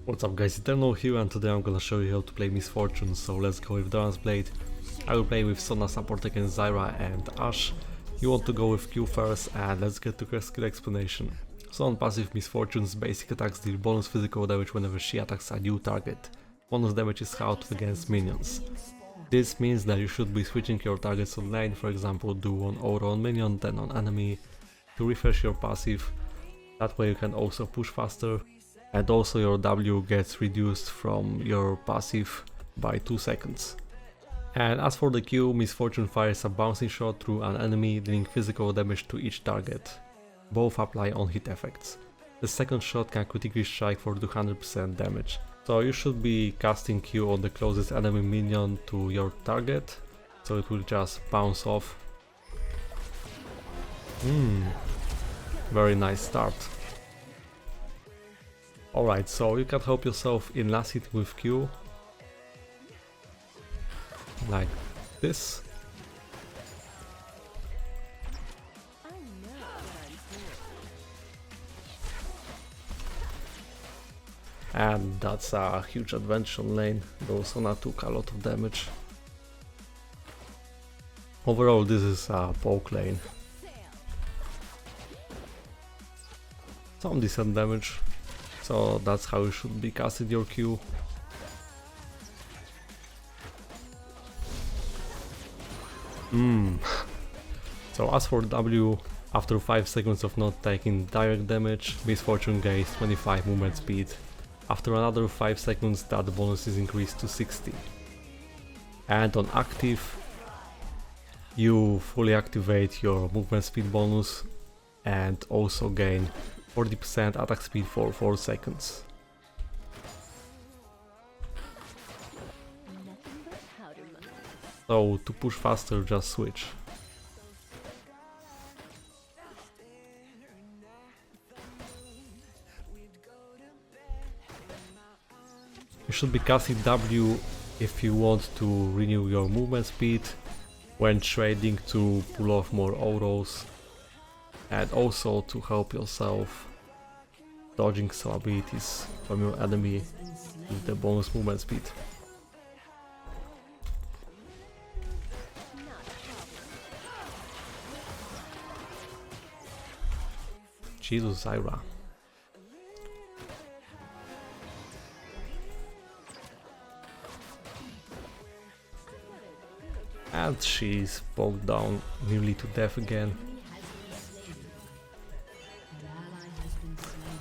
What's up guys, Eternal here, and today I'm gonna show you how to play Miss Fortune, so let's go with Doran's Blade. I will play with Sona support against Zyra and Ashe. You want to go with Q first, and let's get to skill explanation. So on passive Miss Fortune's basic attacks deal bonus physical damage whenever she attacks a new target. Bonus damage is halved against minions. This means that you should be switching your targets on lane, for example do one aura on minion, then on enemy, to refresh your passive. That way you can also push faster. And also your W gets reduced from your passive by 2 seconds. And as for the Q, Miss Fortune fires a bouncing shot through an enemy, dealing physical damage to each target. Both apply on hit effects. The second shot can critically strike for 200% damage. So you should be casting Q on the closest enemy minion to your target, so it will just bounce off. Very nice start. Alright, so you can help yourself in last hit with Q, like this. And that's a huge advantage on lane, though Sona took a lot of damage. Overall this is a poke lane. Some decent damage. So that's how you should be casting your Q. So as for W, after 5 seconds of not taking direct damage, Miss Fortune gains 25 movement speed. After another 5 seconds that bonus is increased to 60. And on active, you fully activate your movement speed bonus and also gain 40% attack speed for 4 seconds. So to push faster, just switch. You should be casting W if you want to renew your movement speed when trading to pull off more auros. And also to help yourself dodging some abilities from your enemy with the bonus movement speed. Jesus, Zyra. And she's bogged down nearly to death again.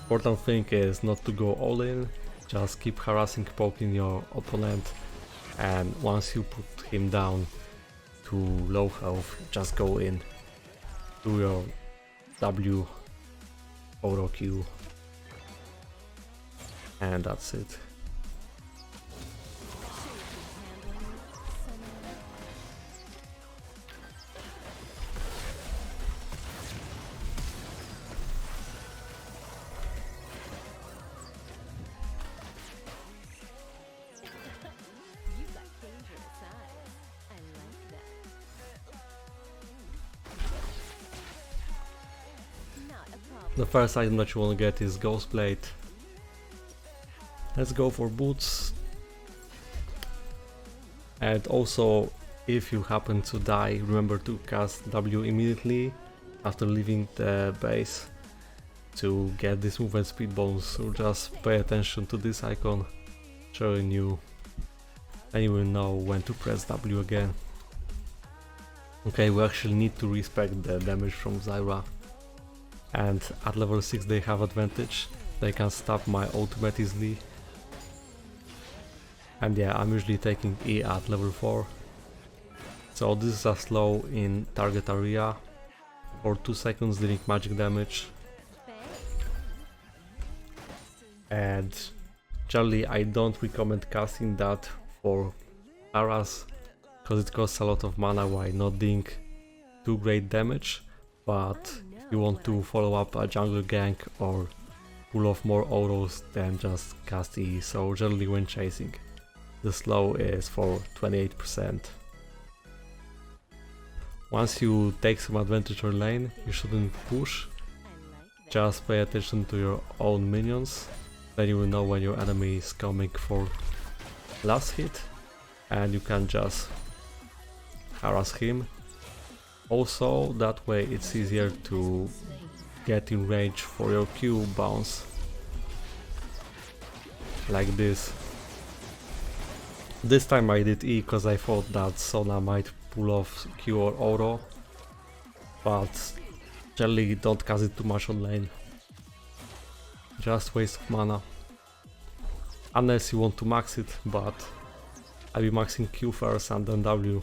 Important thing is not to go all in, just keep harassing, poking your opponent, and once you put him down to low health, just go in, do your W, auto Q, and that's it. The first item that you want to get is Ghost Blade. Let's go for boots. And also, if you happen to die, remember to cast W immediately after leaving the base to get this movement speed bonus. So just pay attention to this icon showing you, and you will know when to press W again. Okay, we actually need to respect the damage from Zyra. And at level 6 they have advantage, they can stop my ultimate easily. And yeah, I'm usually taking E at level 4. So this is a slow in target area for 2 seconds dealing magic damage. And generally I don't recommend casting that for Aras, because it costs a lot of mana while not dealing too great damage. But if you want to follow up a jungle gank or pull off more auros, then just cast E. So generally when chasing, the slow is for 28%. Once you take some advantage on lane, you shouldn't push, just pay attention to your own minions Then you will know when your enemy is coming for last hit, and you can just harass him. Also, that way it's easier to get in range for your Q bounce. Like this. This time I did E because I thought that Sona might pull off Q or auto, but generally don't cast it too much on lane. Just waste of mana. Unless you want to max it, but I'll be maxing Q first and then W.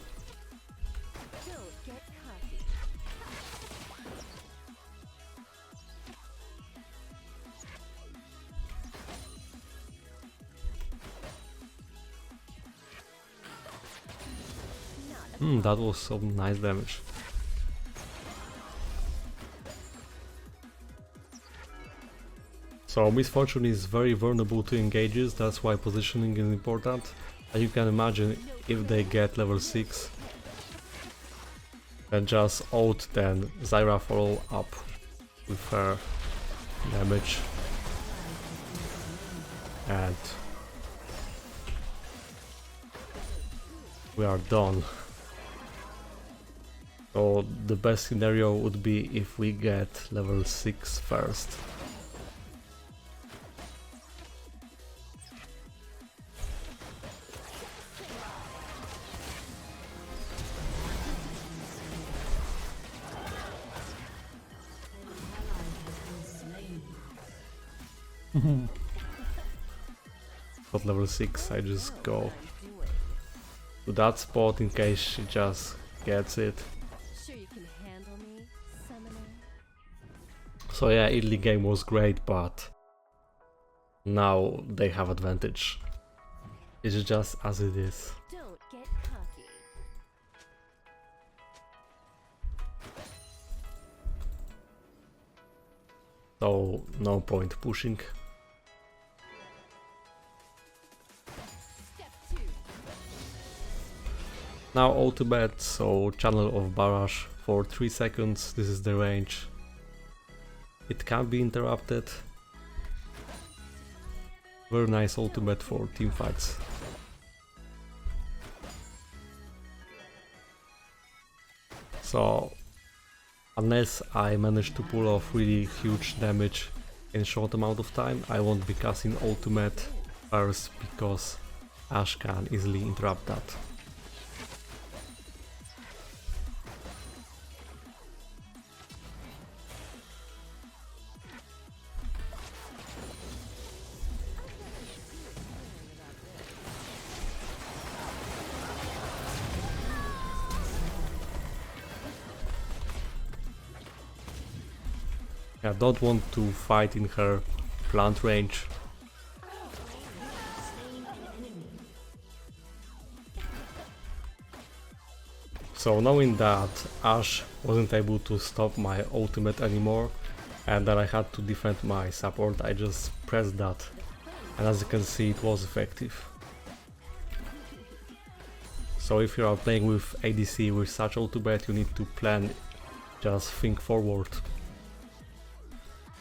That was some nice damage. So Misfortune is very vulnerable to engages, that's why positioning is important. As you can imagine, if they get level 6, then just ult, then Zyra follow up with her damage. And we are done. So the best scenario would be if we get level 6 first. Got level 6, I just go to that spot in case she just gets it. So yeah, early game was great, but now they have advantage. It's just as it is. Don't get cocky. So no point pushing. Step 2. Now ultimate, so channel of barrage for 3 seconds, this is the range. It can be interrupted. Very nice ultimate for team fights. So unless I manage to pull off really huge damage in a short amount of time, I won't be casting ultimate first because Ashe can easily interrupt that. I don't want to fight in her plant range. So knowing that Ashe wasn't able to stop my ultimate anymore and that I had to defend my support, I just pressed that, and as you can see it was effective. So if you are playing with ADC with such ultimate, you need to plan, just think forward.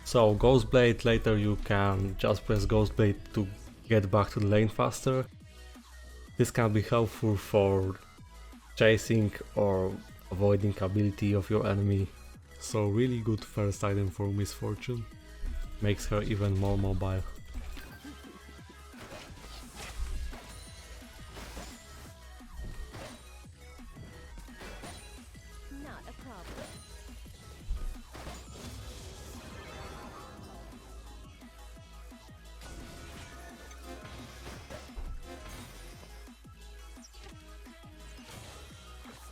So Ghostblade, later you can just press Ghostblade to get back to the lane faster. This can be helpful for chasing or avoiding ability of your enemy. So really good first item for Misfortune, makes her even more mobile. Not a problem.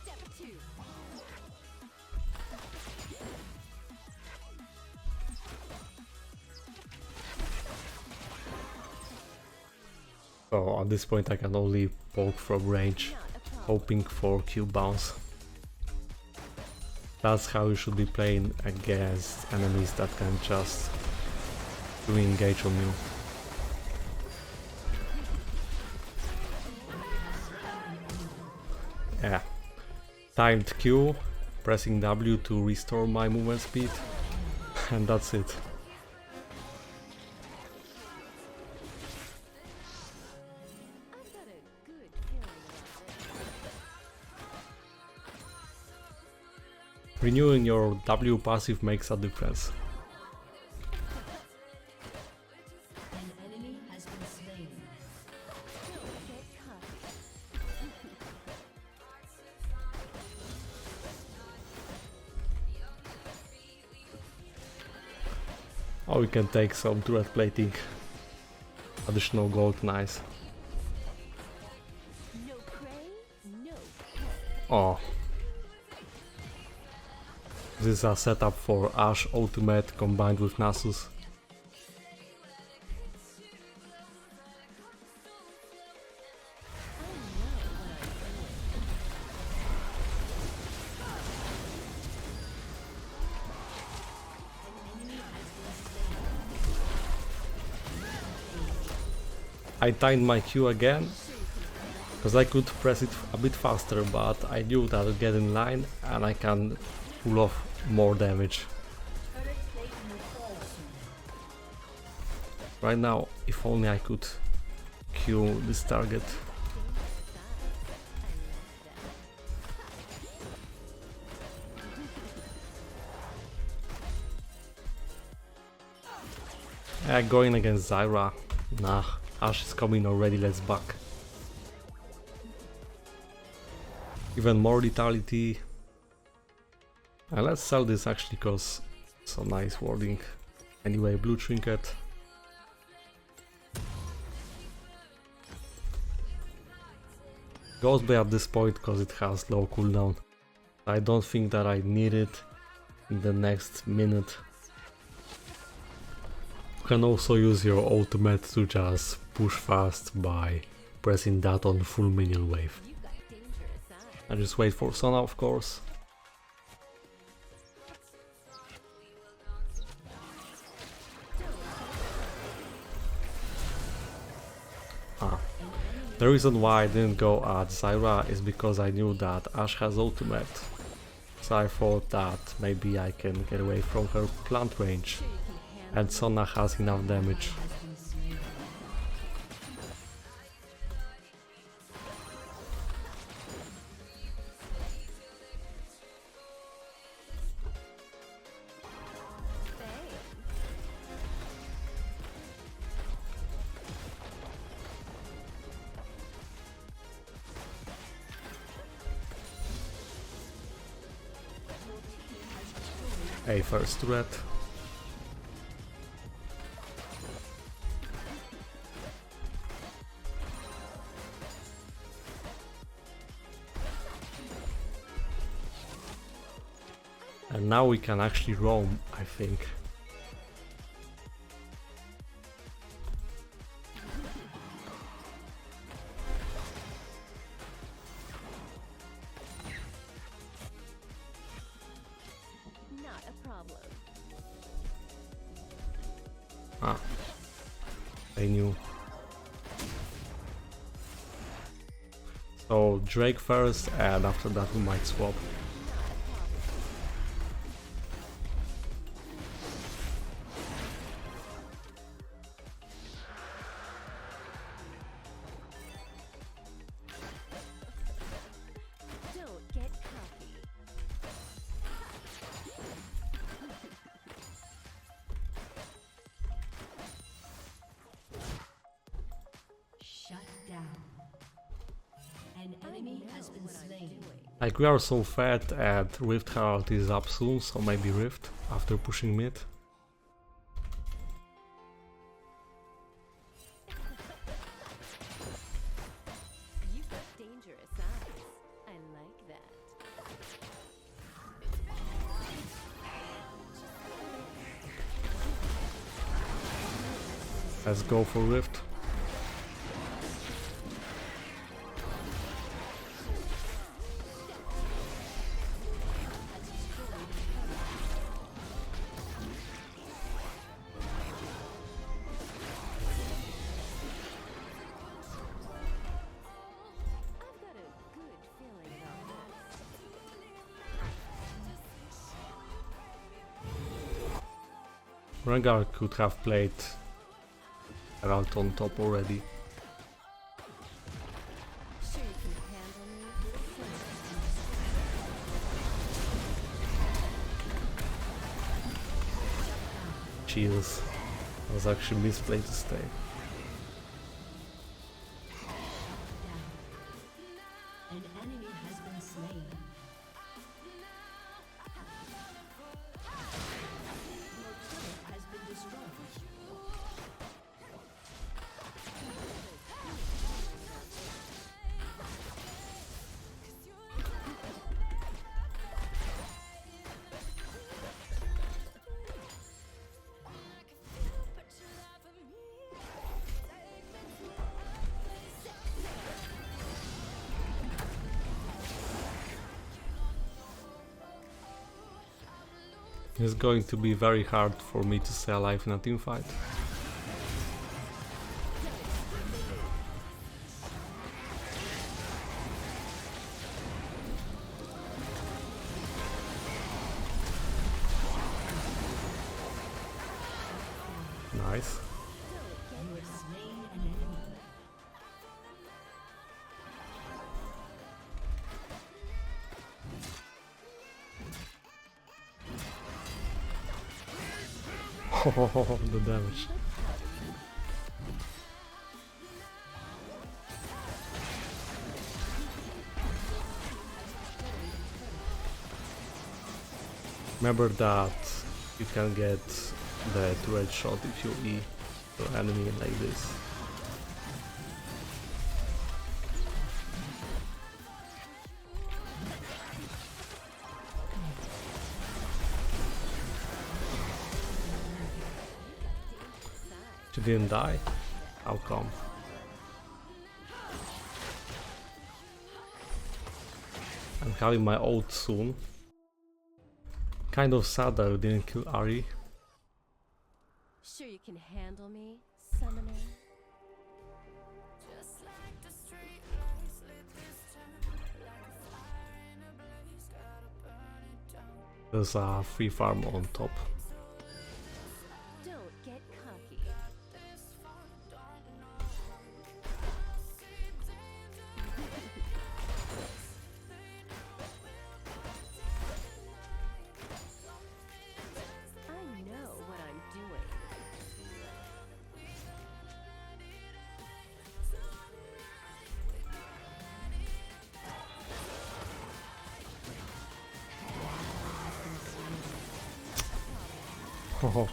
Step 2. So at this point I can only poke from range, hoping for Q bounce. That's how you should be playing against enemies that can just re-engage on you. Yeah. Timed Q, pressing W to restore my movement speed, and that's it. Renewing your W passive makes a difference. An enemy has been slain. Don't get cocky. Oh, we can take some turret plating. Additional gold, nice. No prey, no Oh. This is a setup for Ashe ultimate combined with Nasus. I timed my Q again, because I could press it a bit faster, but I knew that I'd get in line and I can pull off more damage. Right now, if only I could Q this target. Going against Zyra. Nah, Ashe is coming already, let's back. Even more lethality. And let's sell this actually, cause some nice wording. Anyway, blue trinket. Goes by at this point because it has low cooldown. I don't think that I need it in the next minute. You can also use your ultimate to just push fast by pressing that on full minion wave. You've got dangerous eyes. And just wait for Sona, of course. The reason why I didn't go at Zyra is because I knew that Ashe has ultimate. So I thought that maybe I can get away from her plant range. Sure you can handle And Sona has enough damage. Bang. A first turret. And now we can actually roam, I think. Not a problem. Ah, I knew. So Drake first, and after that we might swap. Don't get cocky. Shut down. An enemy has been slain. Like, we are so fat and Rift Herald is up soon, so maybe Rift after pushing mid. You've got dangerous eyes. I like that. Let's go for Rift. I've got a good feeling about this. Rengar could have played Herald on top already. Sure you can handle me? chills. I was actually misplayed to stay. An enemy has been slain. Your turret has been destroyed. It's going to be very hard for me to stay alive in a team fight. Nice. You have slain an enemy. Oh, the damage. Remember that you can get the turret shot if you E your enemy like this. You didn't die? How come? I'm having my ult soon. Kind of sad that I didn't kill Ari. Sure you can handle me, summoner? There's a free farm on top. Don't get cocky. I know what I'm doing. Oh.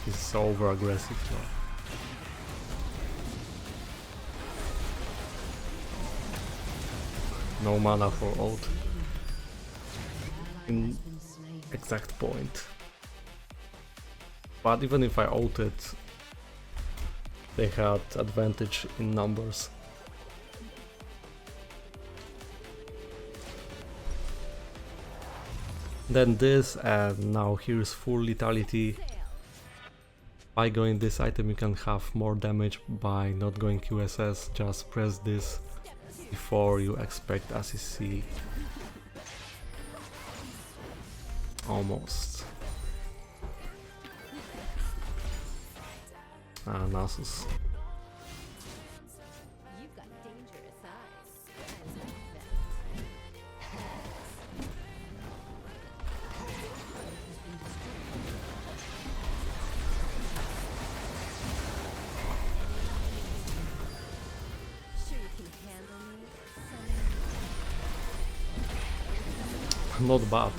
He's so over aggressive now. No mana for ult. In exact point. But even if I ulted, they had advantage in numbers. Then this, and now here's full lethality. By going this item you can have more damage by not going QSS, just press this before you expect ACC. Almost. Ah, Nasus. You've got dangerous eyes. I like that. Sure you can handle me, summoner? Not bad.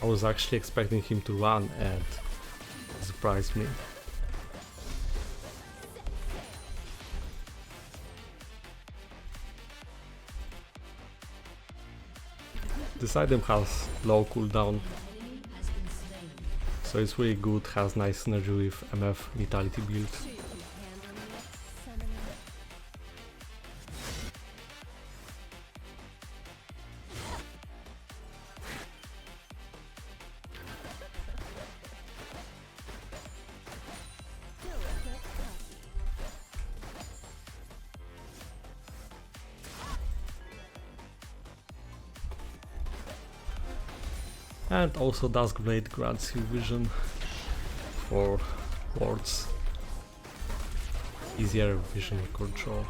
I was actually expecting him to run and surprise me. This item has low cooldown, so it's really good, has nice synergy with MF lethality build. Sure you can handle me, summoner? Don't get cocky. And also Duskblade grants you vision for wards. Easier vision control.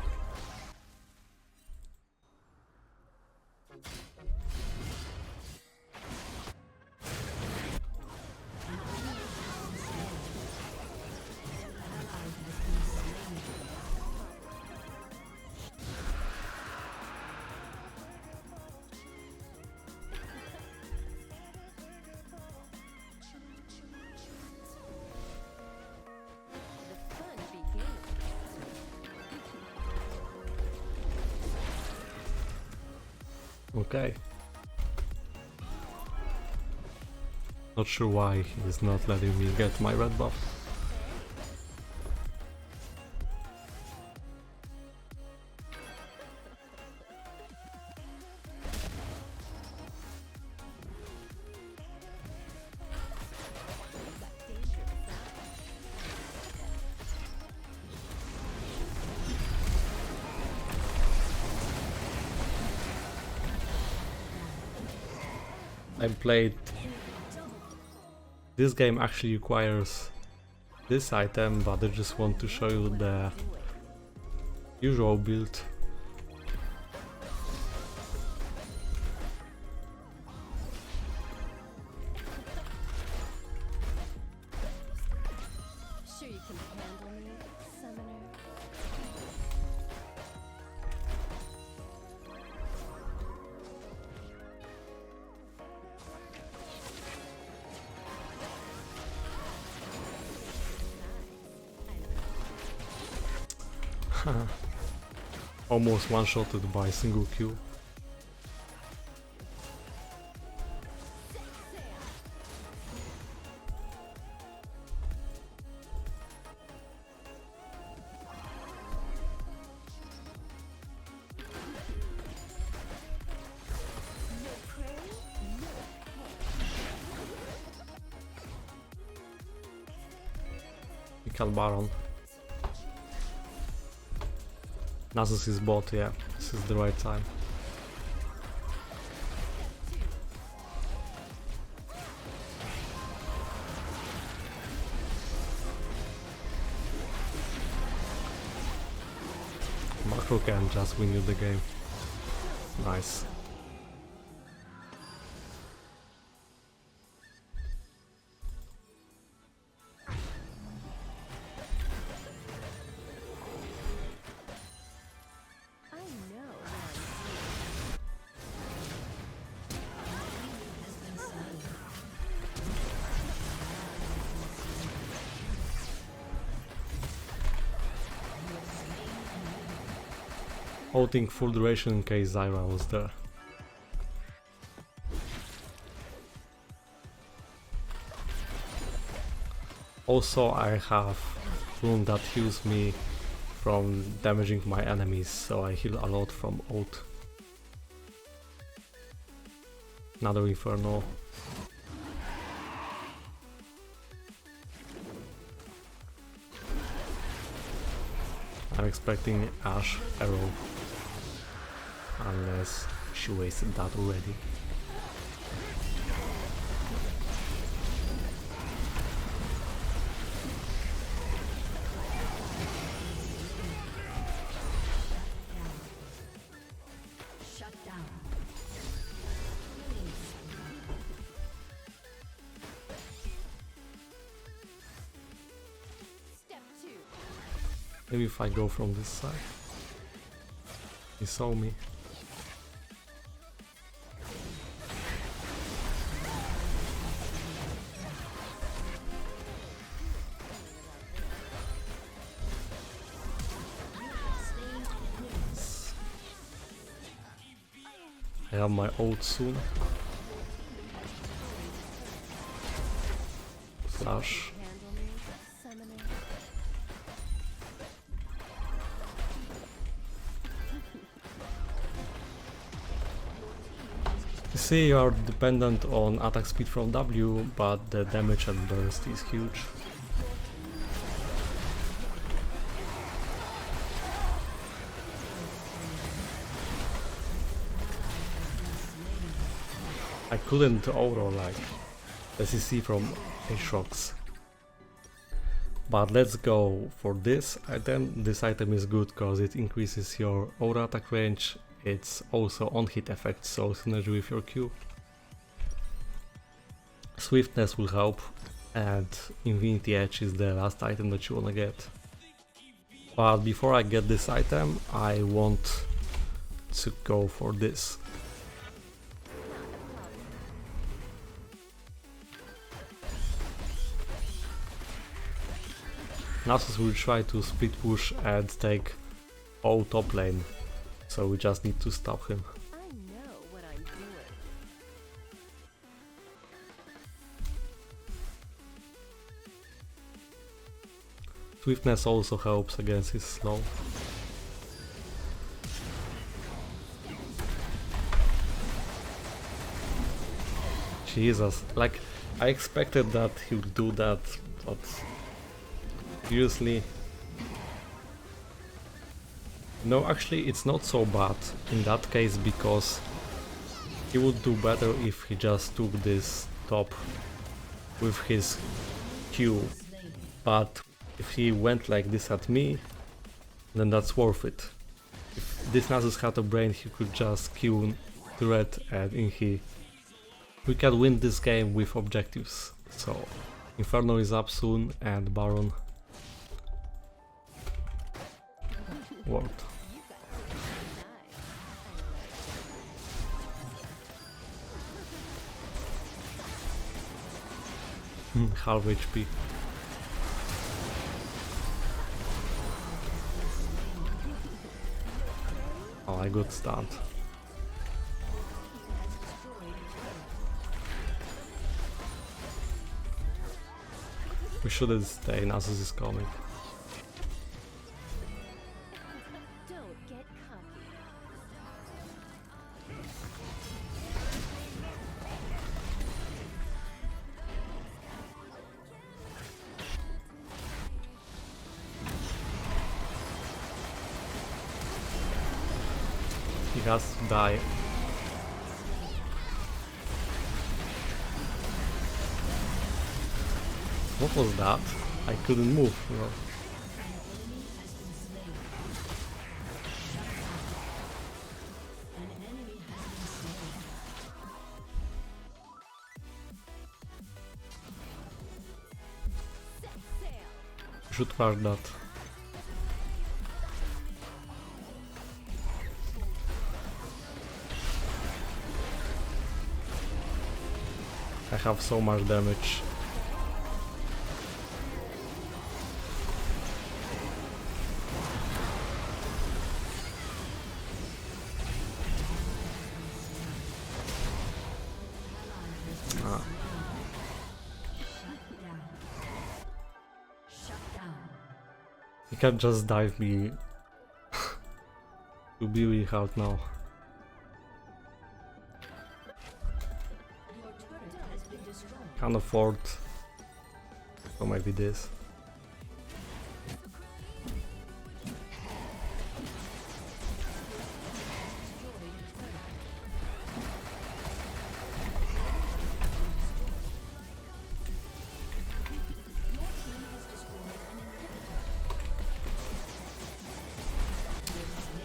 Okay. Not sure why he's not letting me get my red buff. I played... This game actually requires this item, but I just want to show you the usual build. Sure you can handle me, summoner? Almost one-shotted by a single Q. No prey, no We kill Baron. Nasus is bot, yeah, this is the right time. Macro can just win you the game. Nice. I know Holding full duration in case Zyra was there. Also, I have rune that heals me from damaging my enemies, so I heal a lot from ult. Another Inferno. I'm expecting Ash Arrow, unless she wasted that already. Shut down. Step 2. Maybe if I go from this side. He saw me. I have my ult soon. Flash. Handle me, summoner? You see, you are dependent on attack speed from W, but the damage and burst is huge. I couldn't aura like SEC from Aatrox. But let's go for this item. This item is good because it increases your aura attack range. It's also on hit effect, so synergy with your Q. Swiftness will help, and Infinity Edge is the last item that you wanna get. But before I get this item, I want to go for this. Nasus will try to split push and take all top lane, so we just need to stop him. I know what Swiftness also helps against his slow. Jesus, like, I expected that he would do that, but seriously. No, actually it's not so bad in that case, because he would do better if he just took this top with his Q, but if he went like this at me, then that's worth it. If this Nasus had a brain, he could just Q turret and Inhi. We can win this game with objectives, so Inferno is up soon and Baron. Ward. Half HP. Oh, I got stunned. We shouldn't stay, Nasus is coming. Don't get cocky. He has to die. What was that? I couldn't move. No. Should crush that. I have so much damage. You can just dive me. To be really hard now. Can't afford. So maybe this.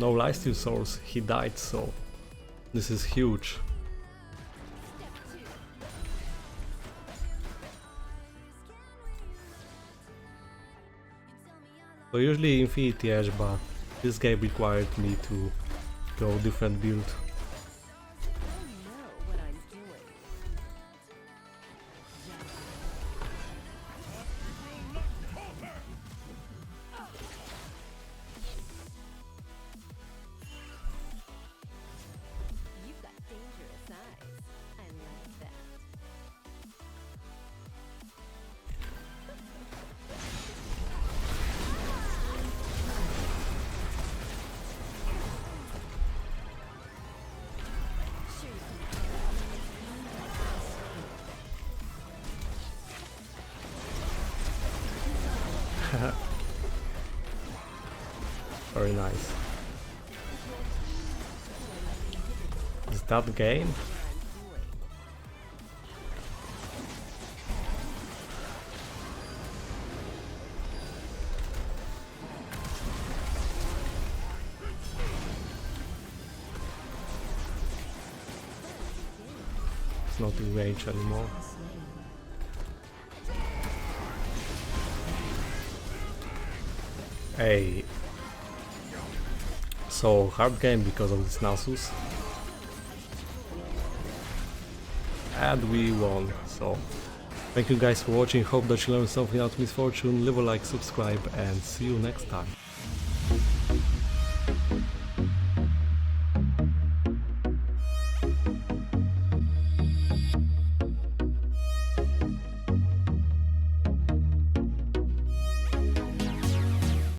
No lifesteal source, he died, so this is huge. So usually Infinity Edge, but this game required me to go different build. Very nice. Is that game? It's not in range anymore. Hey. So hard game because of this Nasus. And we won, so thank you guys for watching, hope that you learned something out of Misfortune, leave a like, subscribe and see you next time.